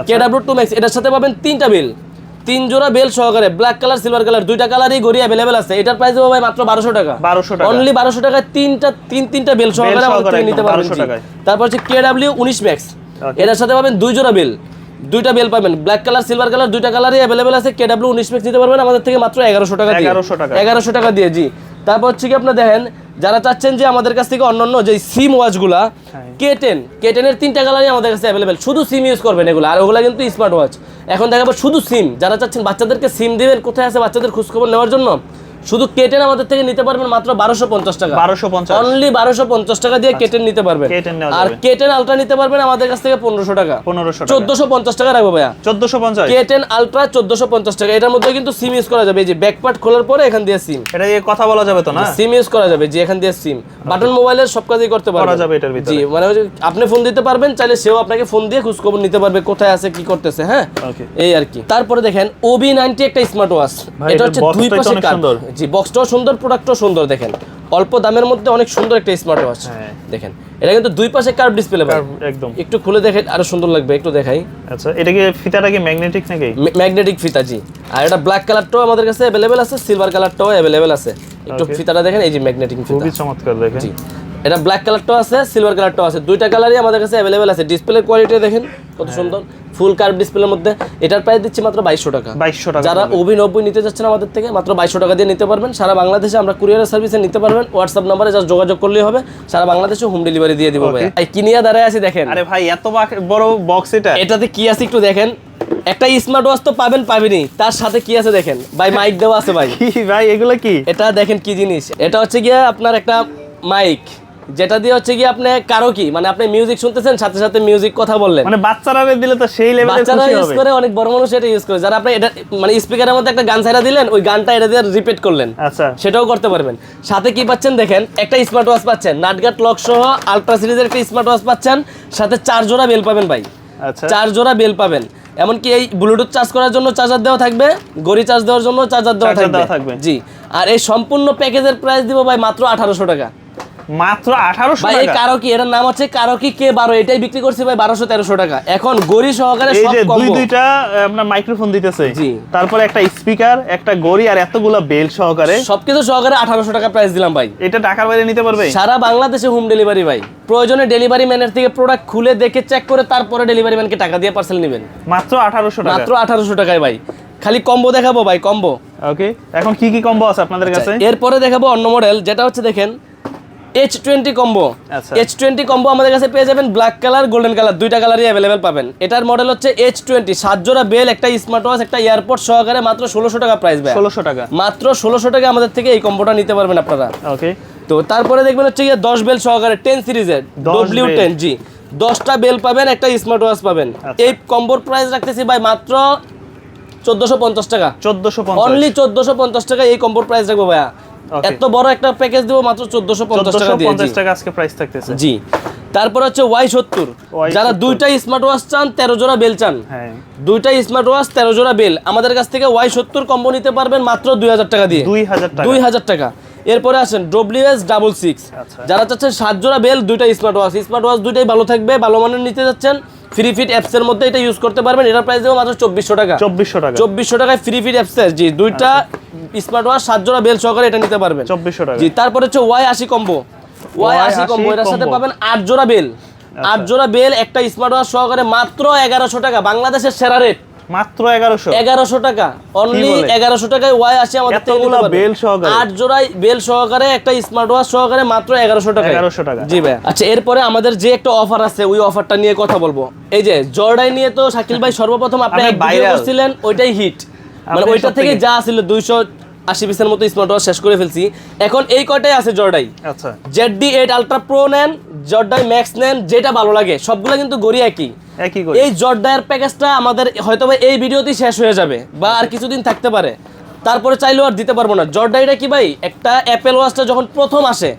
KW2 Max এটার সাথে পাবেন 3টা বেল, 3 জোড়া বেল সহকারে, ব্ল্যাক কালার সিলভার কালার দুইটা কালারই গড়ি अवेलेबल আছে। এটার প্রাইস হবে ভাই মাত্র 1200 টাকা, অনলি 1200 টাকায় তিনটা বেল সহকারে আমাদের থেকে নিতে পারবেন। তারপর হচ্ছে KW19 Max, এটার সাথে পাবেন 2 জোড়া বেল, দুইটা বেল পাবেন, ব্ল্যাক কালার সিলভার কালার দুইটা কালারই अवेलेबल আছে। KW19 Max নিতে পারবেন আমাদের থেকে মাত্র 1100 টাকা দিয়ে, 1100 টাকা দিয়ে। জি, তারপর হচ্ছে কি আপনারা দেখেন, যারা চাচ্ছেন যে আমাদের কাছ থেকে অন্যান্য যে সিম ওয়াচগুলা, K10 এর 3টা কালারই আমাদের কাছে अवेलेबल, শুধু সিম ইউজ করবেন এগুলো, আর ওগুলা কিন্তু স্মার্ট ওয়াচ। এখন দেখাবো শুধু সিম, যারা চাচ্ছেন বাচ্চাদেরকে সিম দিবেন, কোথায় আছে বাচ্চাদের খোঁজ খবর নেওয়ার জন্য, শুধু K10 আমাদের থেকে নিতে পারবেন মাত্র 1250 টাকা, 1250, অনলি 1250 টাকা দিয়ে K10 নিতে পারবেন। আর K10 Ultra নিতে পারবেন আমাদের কাছ থেকে 1500 টাকা, 1450 টাকা রাখবো ভাইয়া, 1450, K10 Ultra 1450 টাকা। এটার মধ্যে কিন্তু সিম ইউজ করা যাবে, এই যে ব্যাক পার্ট খোলার পরে এখান দিয়ে সিম, এটা দিয়ে কথা বলা যাবে তো না, সিম ইউজ করা যাবে, যে এখান দিয়ে সিম, বাটন মোবাইলের সব কাজই করতে পারবেন, করা যাবে এটার ভিতরে। জি, মানে আপনি ফোন দিতে পারবেন, চাইলে সেও আপনাকে ফোন দিয়ে খোঁজ খবর নিতে পারবে কোথায় আছে কি করতেছে, হ্যাঁ, এই আর কি। তারপরে দেখেন OB90 একটা স্মার্ট ওয়াচ, এটা হচ্ছে দুই পাশে সুন্দর, জি বক্সটাও সুন্দর, প্রোডাক্টও সুন্দর। দেখেন অল্প দামের মধ্যে অনেক সুন্দর একটা স্মার্ট ওয়াচ, দেখেন এটা কিন্তু দুই পাশে কার্ভ ডিসপ্লে পাবেন, একদম একটু খুলে দেখেন আরো সুন্দর লাগবে, একটু দেখাই। আচ্ছা, এটা কি ফিতাটা কি ম্যাগনেটিক নাকি? ম্যাগনেটিক ফিতা, জি। আর এটা ব্ল্যাক কালারটাও আমাদের কাছে अवेलेबल আছে, সিলভার কালারটাও अवेलेबल আছে। একটু ফিতাটা দেখেন, এই যে ম্যাগনেটিক ফিতা, খুবই চমৎকার দেখেন। জি, এটা ব্ল্যাক কালারটাও আছে, সিলভার কালারটাও আছে, দুইটা কালারই আমাদের কাছে अवेलेबल আছে। ডিসপ্লের কোয়ালিটি দেখেন কত সুন্দর, ফুল কার্ভ ডিসপ্লের মধ্যে। এটার প্রাইস দিচ্ছি মাত্র 2200 টাকা, 2200 টাকা। যারা OB90 নিতে যাচ্ছেন আমাদের থেকে মাত্র 2200 টাকা দিয়ে নিতে পারবেন। সারা বাংলাদেশে আমরা কুরিয়ার সার্ভিসে নিতে পারবেন, হোয়াটসঅ্যাপ নম্বরে জাস্ট যোগাযোগ করলেই হবে, সারা বাংলাদেশে হোম ডেলিভারি দিয়ে দিব ভাই। এই কিনিয়া দাঁড়ায় আছি দেখেন, আরে ভাই এত বড় বক্স, এটাতে কি আছে একটু দেখেন। একটা স্মার্ট ওয়াচ তো পাবেনই, তার সাথে কি আছে দেখেন ভাই, মাইক দেওয়া আছে ভাই। ভাই এগুলো কি? এটা দেখেন কি জিনিস, এটা হচ্ছে গিয়ে আপনার একটা মাইক, যেটা দিয়ে হচ্ছে কি আপনি কারোকি, মানে আপনি মিউজিক শুনতেছেন, সাথে সাথে মিউজিক কথা বললেন, মানে বাচ্চারা দিলে তো সেই লেভেলে খুশি হবে। বাচ্চারা ইউজ করে, অনেক বড় মানুষ এটা ইউজ করে, যারা আপনি এটা মানে স্পিকারের মধ্যে একটা গান ছাইরা দিলেন, ওই গানটা এটা দিয়ে রিপিট করলেন, আচ্ছা সেটাও করতে পারবেন। সাথে কি পাচ্ছেন দেখেন, একটা স্মার্ট ওয়াচ পাচ্ছেন, নাটগাট লক সহ আলট্রা সিরিজের একটা স্মার্ট ওয়াচ পাচ্ছেন, সাথে 4 জোড়া বেল পাবেন ভাই, আচ্ছা 4 জোড়া বেল পাবেন। এমনকি এই ব্লুটুথ চার্জ করার জন্য চার্জার দেওয়া থাকবে, ঘড়ি চার্জ দেওয়ার জন্য চার্জার দেওয়া থাকবে, জি। আর এই সম্পূর্ণ প্যাকেজের প্রাইস দিব ভাই মাত্র 1800 টাকা, মাত্র 1800 টাকা। ভাই কারোকি, এর নাম হচ্ছে কারোকি K12, এটাই বিক্রি করছি ভাই 1200-1300 টাকা। এখন গড়ি সহকারে সব কম্বো, দুইটা আপনার মাইক্রোফোন দিতেছে, জি, তারপরে একটা স্পিকার, একটা গড়ি আর এতগুলা বেল সহকারে, সবকিছু সহকারে 1800 টাকা প্রাইস দিলাম ভাই। এটা ঢাকার বাইরে নিতে পারবে, সারা বাংলাদেশে হোম ডেলিভারি ভাই। প্রয়োজনে ডেলিভারি ম্যানের থেকে প্রোডাক্ট খুলে দেখে চেক করে তারপরে ডেলিভারি ম্যানকে টাকা দিয়ে পার্সেল নেবেন, মাত্র 1800 টাকা, মাত্র 1800 টাকায় ভাই। খালি কম্বো দেখাবো ভাই, কম্বো। ওকে, এখন কি কি কম্বো আছে আপনাদের কাছে? এরপরে দেখাবো অন্য মডেল, যেটা হচ্ছে দেখেন H20 কম্বো। H20 কম্বো আমাদের কাছে পেয়ে যাবেন ব্ল্যাক কালার, গোল্ডেন কালার, দুইটা কালারই अवेलेबल পাবেন। এটার মডেল হচ্ছে H20, 7 জোড়া বেল, একটা স্মার্ট ওয়াচ, একটা এয়ারপড সহকারে মাত্র 1600 টাকা প্রাইস ভাই, 1600 টাকা, মাত্র 1600 টাকা আমাদের থেকে এই কম্বোটা নিতে পারবেন আপনারা। ওকে, তো তারপরে দেখবেন হচ্ছে 10 বেল সহকারে 10 সিরিজের W10, জি 10টা বেল পাবেন, একটা স্মার্ট ওয়াচ পাবেন। এই কম্বোর প্রাইস রাখতেছি ভাই মাত্র 1450 টাকা, 1450, অনলি 1450 টাকা এই কম্বোর প্রাইস রাখবো ভাইয়া। এত বড় একটা প্যাকেজ দেব মাত্র 1450 টাকা দিয়ে, 1450 টাকা আজকে প্রাইস থাকতেছে, জি। তারপর হচ্ছে Y70, যারা দুইটা স্মার্ট ওয়াচ চান, 13 জোড়া বেল চান, হ্যাঁ দুইটা স্মার্ট ওয়াচ 13 জোড়া বেল আমাদের কাছ থেকে Y70 কম্বো নিতে পারবেন মাত্র 2000 টাকা দিয়ে, 2000 টাকা। এরপরে আসেন WS66, যারা চাচ্ছেন 7 জোড়া বেল, দুইটা স্মার্ট ওয়াচ দুইটাই ভালো থাকবে, ভালো মানের নিতে যাচ্ছেন, ফ্রি ফিট অ্যাপস এর মধ্যে এটা ইউজ করতে পারবেন। এটার প্রাইস দেব মাত্র 2400 টাকা, 2400 টাকায় ফ্রি ফিট অ্যাপস এর, জি দুইটা স্মার্ট ওয়াচ 7 জোড়া বেল সহকারে এটা নিতে পারবেন 2400 টাকা, জি। তারপর হচ্ছে Y80 কম্বো, Y80 কম্বো, এর সাথে পাবেন 8 জোড়া বেল, 8 জোড়া বেল একটা স্মার্ট ওয়াচ সহকারে মাত্র 1100 টাকা, বাংলাদেশের সেরা রেট। মাত্র 1100 টাকা, অনলি 1100 টাকায় ওয়াই আসে আমাদের থেকে নিতে পারবেন। বেল সহকারে 8 জোড়াই বেল সহকারে একটা স্মার্ট ওয়াচ সহকারে মাত্র 1100 টাকা। 1100 টাকা। জি ভাই। আচ্ছা, এরপরে আমাদের যে একটা অফার আছে ওই অফারটা নিয়ে কথা বলবো। এই যে জর্ডাই নিয়ে তো শাকিল ভাই সর্বপ্রথম আপনি এক ভিডিও করছিলেন, ওইটাই হিট, মানে ওইটা থেকে যা ছিল 280 পিসের মতো স্মার্ট ওয়াচ শেষ করে ফেলছি। এখন এই কয়টাই আছে জর্ডাই। আচ্ছা, ZD8 আলট্রা প্রো নেন, জর্ডাই ম্যাক্স নেন, যেটা ভালো লাগে, সবগুলো কিন্তু গড়ি একই। এই জর্ডাইয়ের প্যাকেজটা আমাদের হয়তো এই ভিডিওতেই শেষ হয়ে যাবে বা আর কিছুদিন থাকতে পারে, তারপরে চাইলেও আর দিতে পারবো না। জর্ডাইটা কি ভাই, একটা অ্যাপেল ওয়াচটা যখন প্রথম আসে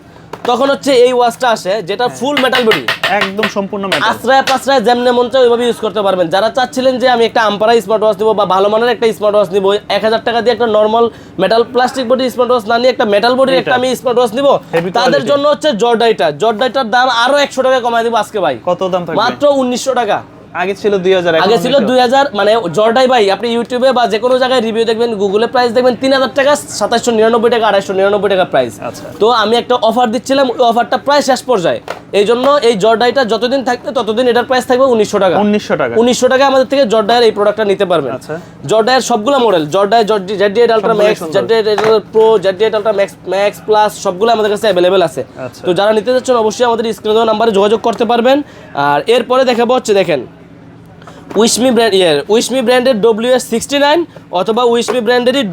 তখন হচ্ছে এই ওয়াচটা আসে, যেটা ফুল মেটাল বডি, একদম সম্পূর্ণ মেটাল, আশ্রয় পাশ্রয় যেমনে মন চায় ওইভাবে ইউজ করতে পারবেন। যারা চাচ্ছিলেন যে আমি একটা আম্পারা স্মার্ট ওয়াচ নিব বা ভালো মানের একটা স্মার্ট ওয়াচ নিব, 1000 টাকা দিয়ে একটা normal metal plastic body smart watch না নিয়ে একটা মেটাল বডির একটা আমি স্মার্ট ওয়াচ নিব, তাদের জন্য হচ্ছে জর্ডাইটার দাম আরো 100 টাকা কমায় দিব আজকে ভাই। কত দাম থাকবে? মাত্র 1900 টাকা। আগে ছিল 2000, আগে ছিল 2000। মানে জর্ডাই ভাই আপনি ইউটিউবে বা যে কোনো জায়গায় রিভিউ দেখবেন, গুগলে প্রাইস দেখবেন 3000 টাকা, 2799 টাকা, 2899 টাকা প্রাইস। আচ্ছা, তো আমি একটা অফার দিচ্ছিলাম, ওই অফারটা প্রায় শেষ পর্যায়ে, এই জন্য এই জর্ডাইটা যতদিন থাকবে ততদিন এটার প্রাইস থাকবে 1900 টাকা। 1900 টাকা আমাদের থেকে জর্ডাইয়ের এই প্রোডাক্টটা নিতে পারবেন। আচ্ছা, জর্ডাইয়ের সবগুলো model, Zordai ZD8 ultra max, ZD8 pro, ZD8 ultra max plus সবগুলো আমাদের কাছে অ্যাভেলেবেল আছে। তো যারা নিতে যাচ্ছেন অবশ্যই আমাদের স্ক্রিনে দেওয়া নাম্বারে যোগাযোগ করতে পারবেন। আর এরপরে দেখাবো হচ্ছে, দেখেন উইশমি ব্র্যান্ডের WS69 অথবা উইশমি ব্র্যান্ডেরই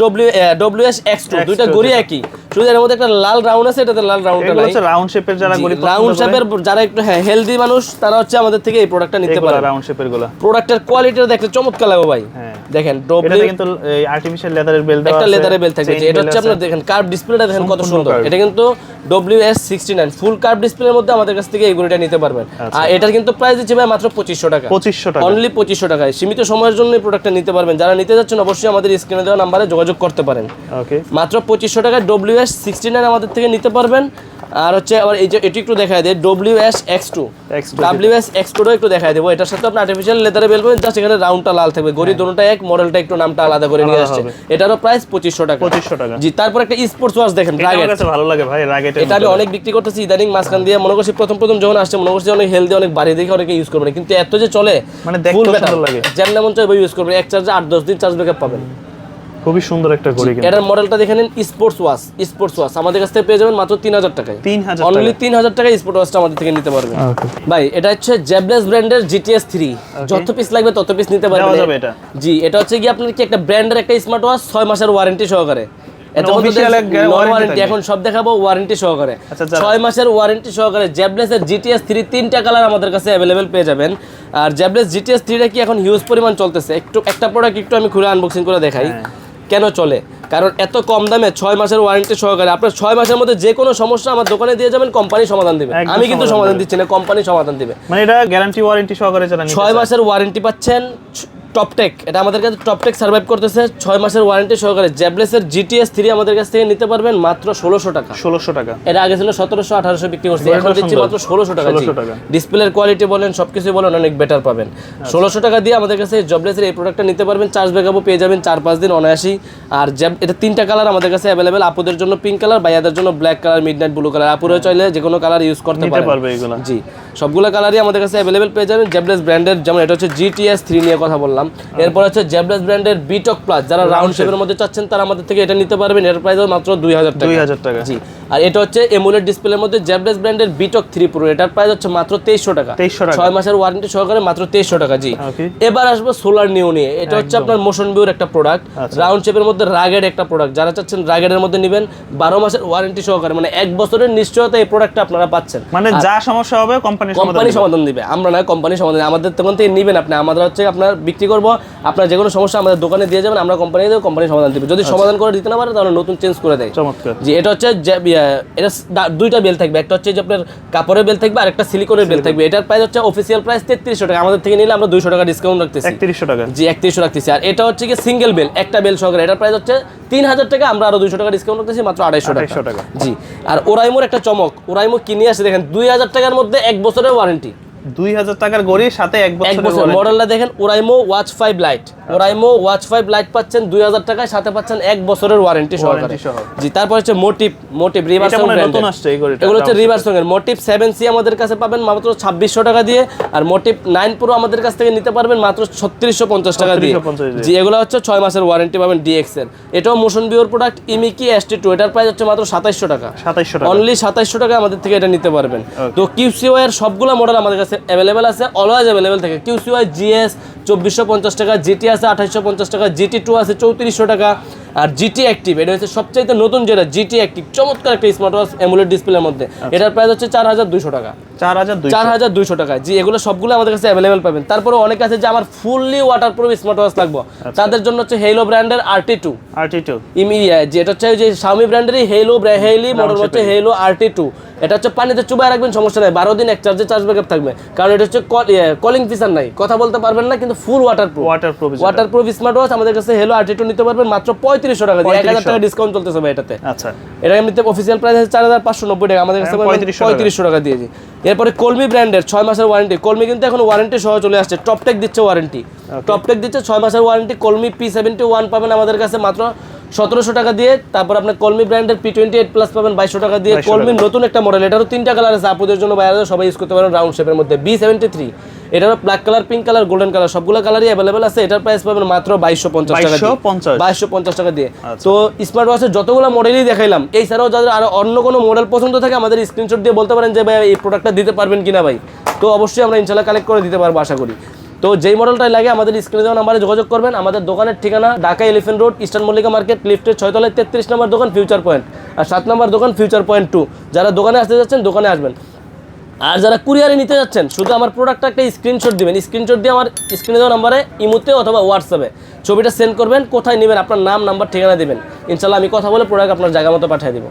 WS-X2, দুইটা গড়ি একই, শুধু এর মধ্যে একটা লাল রাউন্ড আছে, এটাতে লাল রাউন্ডটা নাই। এগুলো রাউন্ড শেপের, যারা গড়ি রাউন্ড শেপের, যারা একটু হেলদি মানুষ তারা হচ্ছে আমাদের থেকে এই প্রোডাক্টটা নিতে পারে। রাউন্ড শেপের গুলো প্রোডাক্টের কোয়ালিটিটা দেখতে চমৎকার লাগে ভাই। দেখেন এটা কিন্তু এই আর্টিফিশিয়াল লেদারের বেল দেওয়া আছে, একটা লেদারের বেল থাকবে। এটা হচ্ছে আপনারা দেখেন কার্ভ ডিসপ্লেটা দেখেন কত সুন্দর। এটা কিন্তু WS69 ফুল কার্ভ ডিসপ্লের মধ্যে আমাদের কাছ থেকে এই গড়িটা নিতে পারবেন। আর এটার কিন্তু প্রাইস দিচ্ছে ভাই মাত্র 2500 টাকা। 2500 টাকা, অনলি 2500 টাকায় সীমিত সময়ের জন্য এই প্রোডাক্টটা নিতে পারবেন। যারা নিতে যাচ্ছেন অবশ্যই আমাদের স্ক্রিনে দেওয়া নাম্বারে যোগাযোগ করতে পারেন। ওকে, মাত্র 2500 টাকায় WS69 আমাদের থেকে নিতে পারবেন। আর হচ্ছে আবার এই যে এটি একটু দেখায় দেয়, WS-X2 একটু দেখায় দেবো। এটার সাথে আপনি আর্টিফিশিয়াল লেদারে বেল পাবেন, জাস্ট এখানে রাউন্ডটা লাল থাকবে, গড়ি দুটোটা এক, মডেলটা একটু নামটা আলাদা করে নিয়ে আসছে। এটারও প্রাইস 2500 টাকা। 2500 টাকা। জি, তারপর একটা স্পোর্টস ওয়াচ দেখেন, রাগেট। আমার কাছে ভালো লাগে ভাই রাগেট। এটা আমি অনেক বিক্রি করতেছি ইদানিং মাঝখান দিয়ে, মনে করছি প্রথম যখন আসছে মনে করছি অনেক হেলদি, অনেক বাড়ি দেখে অনেকে ইউজ করবে, কিন্তু এত যে চলে, মানে দেখতে সুন্দর লাগে, যেমন মন চায় ওই ইউজ করবে, এক চার্জে 8-10 দিন চার্জ ব্যাকআপ পাবেন। খুবই সুন্দর একটা ঘড়ি। এটার মডেলটা দেখে নিন, স্পোর্টস ওয়াচ আমাদের কাছ থেকে পেয়ে যাবেন মাত্র 3000 টাকায়। 3000 অনলি 3000 টাকায় স্পোর্টস ওয়াচটা আমাদের থেকে নিতে পারবেন। ভাই এটা হচ্ছে জেবলেস ব্র্যান্ডের GTS3, যত পিস লাগবে তত পিস নিতে পারবেন। এটা জি, এটা হচ্ছে কি আপনার কি একটা ব্র্যান্ডের একটা স্মার্ট ওয়াচ 6 মাসের ওয়ারেন্টি সহকারে। এখন সব দেখাবো ওয়ারেন্টি সহকারে, 6 মাসের ওয়ারেন্টি সহকারে জেবলেসের GTS3 3টা কালার আমাদের কাছে অ্যাভেলেবেল পেয়ে যাবেন। আর জেবলেস GTS3টা কি এখন হিউজ পরিমাণ চলতেছে। একটা প্রোডাক্ট একটু আমি খুলে আনবক্সিং করে দেখাই কেন চলে। কারণ এত কম দামে 6 মাসের ওয়ারেন্টি সহকারে আপনার 6 মাসের মধ্যে যে কোনো সমস্যা আমার দোকানে দিয়ে যাবেন, কোম্পানি সমাধান দিবে। আমি কিন্তু সমাধান দিচ্ছি না, কোম্পানি সমাধান দিবে। মানে এটা গ্যারান্টি ওয়ারেন্টি সহকারে যারা 6 মাসের ওয়ারেন্টি পাচ্ছেন। টপটেক, এটা আমাদের কাছে টপটেক সার্ভাইভ করতেছে 6 মাসের ওয়ারেন্টি সহকারে। জেবলেসের GTS3 আমাদের কাছ থেকে নিতে পারবেন মাত্র 1600 টাকা। 1600 টাকা। এটা আগে ছিল 1700-1800 বিক্রি করছি, এখন দিচ্ছি মাত্র 1600 টাকা। ডিসপ্লের কোয়ালিটি বলেন, সবকিছু বলেন, অনেক বেটার পাবেন। 1600 টাকা দিয়ে আমাদের কাছে জেবলেসের এই প্রোডাক্টটা নিতে পারবেন। চার্জ ব্যাকআপও পেয়ে যাবেন 4-5 দিন অনায়াসই। আর এটা 3টা কালার আমাদের কাছে অ্যাভেলেবেল, আপুদের জন্য পিঙ্ক কালার, ভাইয়াদের জন্য black colour, midnight blue colour. আপুরাও চাইলে যে কোনো কালার ইউজ করতে পারবে এগুলো। জি, সবগুলো কালারই আমাদের কাছে অ্যাভেলেবেল পেয়ে যাবেন জেবলেস ব্র্যান্ডের। যেমন এটা হচ্ছে GTS3 নিয়ে কথা বললাম। এরপর হচ্ছে জেবলেস ব্র্যান্ডের বিটক প্লাস, যারা রাউন্ড শেপের মধ্যে চাচ্ছেন তারা আমাদের থেকে এটা নিতে পারবেন। এর প্রাইস মাত্র 2000 টাকা। 2000 টাকা। জি, আর এটা হচ্ছে এমুলেট ডিসপ্লের মধ্যে জেবলেস ব্র্যান্ডের বিটক 3 প্রো, এটার প্রাইস হচ্ছে মাত্র 2300 টাকা। 6 মাসের ওয়ারেন্টি সহকারে মাত্র 2300 টাকা। জি, এবার আসবো সোলার নিও নিয়ে। এটা হচ্ছে আপনার মোশন ভিউর একটা প্রোডাক্ট, রাউন্ড শেপের মধ্যে রাগেড একটা প্রোডাক্ট। যারা চাচ্ছেন রাগেডের মধ্যে নেবেন 12 মাসের ওয়ারেন্টি সহকারে, মানে 1 বছরের নিশ্চয়তা এই প্রোডাক্টটা আপনারা পাচ্ছেন। মানে যা সমস্যা হবে কোম্পানি সমাধান দিবে, আমরা না কোম্পানি সমাধান। আমাদের তখন থেকে নেবেন আপনি, আমাদের হচ্ছে আপনার বিক্রি করব, আপনার যে কোনো সমস্যা আমাদের দোকানে দিয়ে যাবেন, আমরা কোম্পানি দেবো, কোম্পানি সমাধান দিবে। যদি সমাধান করে দিতে না পারে তাহলে নতুন চেঞ্জ করে দেয়। চমৎকার। জি, এটা হচ্ছে এটা 2টা বেল থাকবে, একটা হচ্ছে যে আপনার কাপড়ের বেল থাকবে আর একটা সিলিকনের বেল থাকবে। এটার প্রাইস হচ্ছে অফিসিয়াল প্রাইস 3300 টাকা, আমাদের থেকে নিলে আমরা 200 টাকা ডিসকাউন্ট রাখতেছি। 3100 টাকা। জি, 3100 রাখতেছি। আর এটা হচ্ছে কি সিঙ্গেল বেল, একটা বেল সহকারে, এটার প্রাইস হচ্ছে 3000 টাকা, আমরা আরো 200 টাকা ডিসকাউন্ট রাখতেছি মাত্র 250 টাকা। জি, আর ওরাইমোর একটা চমক, ওরাইমো কিনে আসে দেখেন 2000 টাকার মধ্যে 1 বছরের ওয়ারেন্টি। 2000 টাকার ঘড়ি সাথে 1 এক বছরের বছর। warranty। মডেলটা দেখেন Oraimo watch 5 light, Oraimo watch 5 light পাচ্ছেন 2000 টাকায়, সাথে পাচ্ছেন 1 বছরের ওয়ারেন্টি সহকারে। সহ। জি, তারপর হচ্ছে মোটিভ রিভার্স এটা মনে হয় ব্র্যান্ডের, নতুন আসছে এই ঘড়িটা। এগুলো হচ্ছে রিভার্স এর মোটিভ 7C আমাদের কাছে পাবেন মাত্র 2600 টাকা দিয়ে, আর মোটিভ 9 প্রো আমাদের কাছ থেকে নিতে পারবেন মাত্র 3650 টাকা দিয়ে। 3650 দিয়ে। জি, এগুলো হচ্ছে 6 মাসের ওয়ারেন্টি পাবেন ডিএক্স এর। এটাও মোশন বিওর প্রোডাক্ট ইমিকি ST2, এটার প্রাইস হচ্ছে মাত্র 2700 টাকা। 2700 টাকা। অনলি 2700 টাকা আমাদের থেকে এটা নিতে পারবেন। তো কিউসিওয়াই এর সবগুলো মডেল আমাদের কাছে অ্যাভেলেবেল আছে, অলওয়েজ অ্যাভেলেবেল থাকে। কিউসিওয়াই GS 2450 টাকা, GT আছে 2850 টাকা, GT2 আছে 3400 টাকা, আর GT অ্যাক্টিভ এটা হচ্ছে সবচেয়ে নতুন যেটা GT অ্যাক্টিভ, চমৎকার একটা স্মার্ট ওয়াচ অ্যামোলেড ডিসপ্লের মধ্যে। এটার প্রাইস হচ্ছে 4200 টাকা। 4200 টাকা। জি, এগুলো সবগুলো আমাদের কাছে অ্যাভেলেবেল পাবেন। তারপরে অনেক আছে যে আমার ফুললি ওয়াটারপ্রুফ স্মার্ট ওয়াচ লাগবে, তাদের জন্য হচ্ছে হেলো ব্র্যান্ডের RT2 যেটা হচ্ছে যে Xiaomi ব্র্যান্ডেরই হেলি মডেল হচ্ছে হেলো RT2। এটা হচ্ছে পানিতে চুবায় রাখবেন, সমস্যা নাই, 12 দিন এক চার্জে চার্জ ব্যাকআপ থাকবে, কারণ এটা হচ্ছে কলিং ফিচার নাই, কথা বলতে পারবেন না, কিন্তু ফুল ওয়াটারপ্রুফ স্মার্ট ওয়াচ আমাদের কাছে হেলো RT2 নিতে পারবেন মাত্র 3500 টাকা দিয়ে। 1000 টাকা ডিসকাউন্ট চলতেছে ভাই এটাতে। আচ্ছা, এটা এমনিতে অফিসিয়াল প্রাইস আছে 4590 টাকা, আমাদের কাছে 3500 টাকা দিয়েছি। এরপরে কলমি ব্র্যান্ডের 6 মাসের ওয়ারেন্টি, কলমি কিন্তু এখন ওয়ারেন্টি সহ চলে আসছে, টপটেক দিচ্ছে ওয়ারেন্টি, টপটেক দিচ্ছে 6 মাসের ওয়ারেন্টি। কলমি P71 পাবেন আমাদের কাছে মাত্র 1700 টাকা দিয়ে। তারপর আপনার কলমি ব্র্যান্ডের P28 প্লাস পাবেন 2200 টাকা দিয়ে। কলমির নতুন একটা মডেল, এটারও 3টা কালার আছে, আপুদের জন্য বাইরে সবাই ইউজ করতে পারেন, রাউন্ড শেপের মধ্যে B73। এটারও black colour, pink colour, golden colour সবগুলো কালারই অ্যাভেলেবেল আছে। এটার প্রাইস পাবেন মাত্র 2250 টাকা দিয়ে, 2250 টাকা দিয়ে। তো স্মার্ট ওয়াচের যতগুলো মডেলই দেখাইলাম, এই ছাড়াও যাদের আরো অন্য কোনো মডেল পছন্দ থাকে আমাদের স্ক্রিনশট দিয়ে বলতে পারেন যে ভাই এই প্রোডাক্টটা দিতে পারবেন কিনা ভাই, তো অবশ্যই আমরা ইনশাআল্লাহ কালেক্ট করে দিতে পারবো আশা করি। তো যেই মডেলটাই লাগে আমাদের স্ক্রিনে দেওয়া নাম্বারে যোগাযোগ করবেন। আমাদের দোকানের ঠিকানা Dhaka elephant road, eastern Mallika market, লিফটের 6 তলায় 33 নম্বর দোকান ফিউচার পয়েন্ট, আর 7 নম্বর দোকান ফিউচার পয়েন্ট 2। যারা দোকানে আসতে যাচ্ছেন দোকানে আসবেন, আর যারা কুরিয়ারে নিতে যাচ্ছেন শুধু আমার প্রোডাক্টটা একটা স্ক্রিনশট দিবেন, স্ক্রিনশট দিয়ে আমার স্ক্রিনে দেওয়া নাম্বারে ইমোতে অথবা হোয়াটসঅ্যাপে ছবিটা সেন্ড করবেন, কোথায় নেবেন আপনার নাম, নাম্বার, ঠিকানা দিবেন, ইনশাআল্লাহ আমি কথা বলে প্রোডাক্ট আপনার জায়গা মতো পাঠিয়ে দিব।